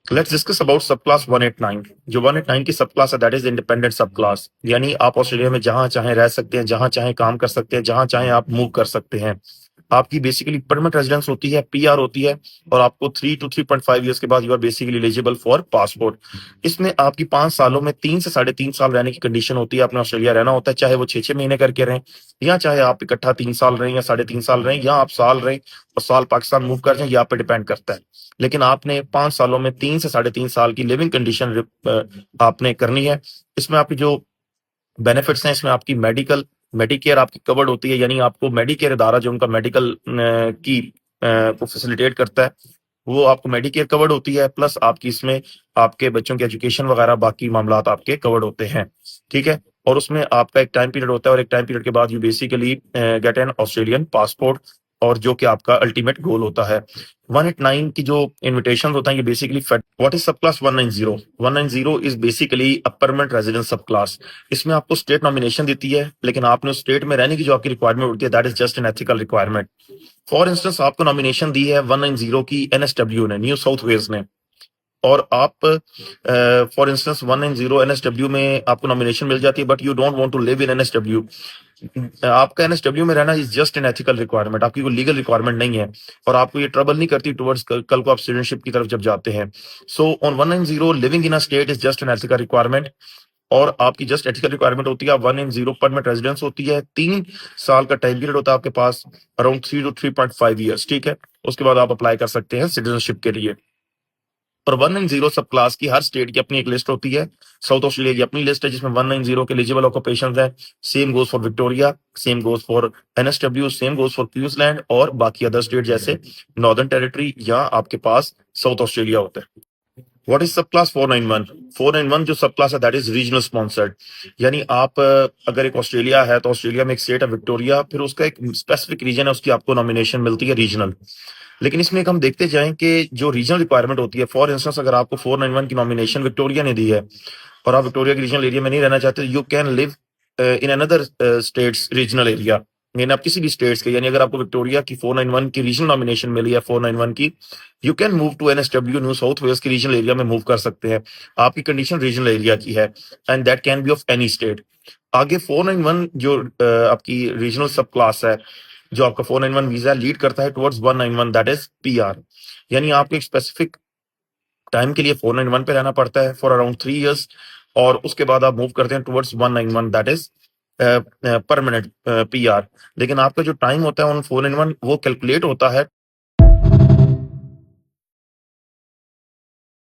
Let's discuss about सब class 189। जो 189 की सब क्लास है दैट इज इंडिपेंडेंट सब क्लास, यानी आप ऑस्ट्रेलिया में जहां चाहे रह सकते हैं, जहां चाहे काम कर सकते हैं, जहां चाहे आप मूव कर सकते हैं। आपकी बेसिकली परमानेंट रेजिडेंस होती है, पीआर होती है, और आपको 3 to 3.5 ईयर्स के बाद you are basically eligible for passport. इसमें आपकी 5 सालों में 3 से 3.5 साल रहने की कंडीशन होती है। आपने ऑस्ट्रेलिया रहना होता है, चाहे वो 6 6 महीने करके रहें, या चाहे आप इकट्ठा 3 साल रहें या 3.5 साल रहें, या आप साल रहें और साल पाकिस्तान मूव कर जाएं, ये आप पे डिपेंड करता है। लेकिन आपने 5 सालों में 3 से 3.5 साल की लिविंग कंडीशन आपने करनी है। इसमें आपकी जो बेनिफिट्स हैं, इसमें आपकी मेडिकेयर आपकी कवर्ड होती है, यानी आपको मेडिकेयर इदारा जो उनका मेडिकल की को फैसिलिटेट करता है, वो आपको मेडिकेयर कवर्ड होती है। प्लस आपकी इसमें आपके बच्चों की एजुकेशन वगैरह बाकी मामलात आपके कवर्ड होते हैं, ठीक है। और उसमें आपका एक टाइम पीरियड होता है, और एक टाइम पीरियड के बाद you basically get an Australian passport, और जो कि आपका अल्टीमेट गोल होता है। 189 की जो इन्विटेशन होता है ये बेसिकली व्हाट इज सब class 190। 190 is basically a permanent residence सब क्लास। इसमें आपको स्टेट नॉमिनेशन देती है, लेकिन आपने उस स्टेट में रहने की जो आपकी रिक्वायरमेंट होती है that is just an ethical requirement. For instance आपको नॉमिनेशन दी है 190 की एनएसडब्ल्यू ने, न्यू साउथ वेल्स ने, और आप फॉर इंस्टेंस 190 एनएसडब्ल्यू में आपको नॉमिनेशन मिल जाती है, but you don't want to live in NSW. आपका एनएसडब्ल्यू में रहना is just an ethical requirement, आपकी कोई लीगल रिक्वायरमेंट नहीं है, और आपको ये ट्रबल नहीं करती टुवर्ड्स कल को आप सिटीजनशिप की तरफ जब जाते हैं। So on 190 living in a state is just an ethical requirement, और आपकी जस्ट एथिकल रिक्वायरमेंट होती है। 190 परमानेंट रेजिडेंस होती है, 3 साल का टाइम पीरियड होता है आपके पास, अराउंड 3 to 3.5 ईयर्स, ठीक है। उसके बाद आप अप्लाई कर सकते हैं सिटीजनशिप के लिए। पर 190 सब क्लास की हर स्टेट की अपनी एक लिस्ट होती है। साउथ ऑस्ट्रेलिया की अपनी लिस्ट है जिसमें 190 के एलिजिबल ऑक्यूपेशंस है। Same goes for Victoria, same goes for NSW, same goes for Queensland, और बाकी अदर स्टेट जैसे नॉर्दर्न टेरिटरी या आपके पास साउथ ऑस्ट्रेलिया होता है। व्हाट इज सब क्लास 491? 491 जो सब क्लास है दैट इज रीजनल स्पॉन्सर्ड, यानी आप अगर एक ऑस्ट्रेलिया है तो ऑस्ट्रेलिया में एक स्टेट है विक्टोरिया, फिर उसका एक स्पेसिफिक रीजन है, उसकी आपको नॉमिनेशन मिलती है रीजनल। लेकिन इसमें एक हम देखते जाएं कि जो रीजनल रिक्वायरमेंट होती है, फॉर इंस्टेंस अगर आपको 491 की नॉमिनेशन विक्टोरिया ने दी है और आप विक्टोरिया के रीजनल एरिया में नहीं रहना चाहते, you can live in another states regional area, यानी आप किसी भी स्टेट्स के, यानी अगर आपको विक्टोरिया की 491 की रीजनल नॉमिनेशन मिली है 491 की, you can move to NSW, New South Wales के रीजनल एरिया में मूव कर सकते हैं। आपकी कंडीशन रीजनल एरिया की है, and that can be of any state. आगे 491 जो आपकी रीजनल सब क्लास है, जो आपका 491 वीजा लीड करता है टुवर्ड्स 191 दैट इज पीआर, यानी आपको एक स्पेसिफिक टाइम के लिए 491 पे रहना पड़ता है फॉर अराउंड 3 ईयर्स, और उसके बाद आप मूव करते हैं towards 191 that is permanent PR. लेकिन आपका जो टाइम होता है ऑन 491 वो कैलकुलेट होता है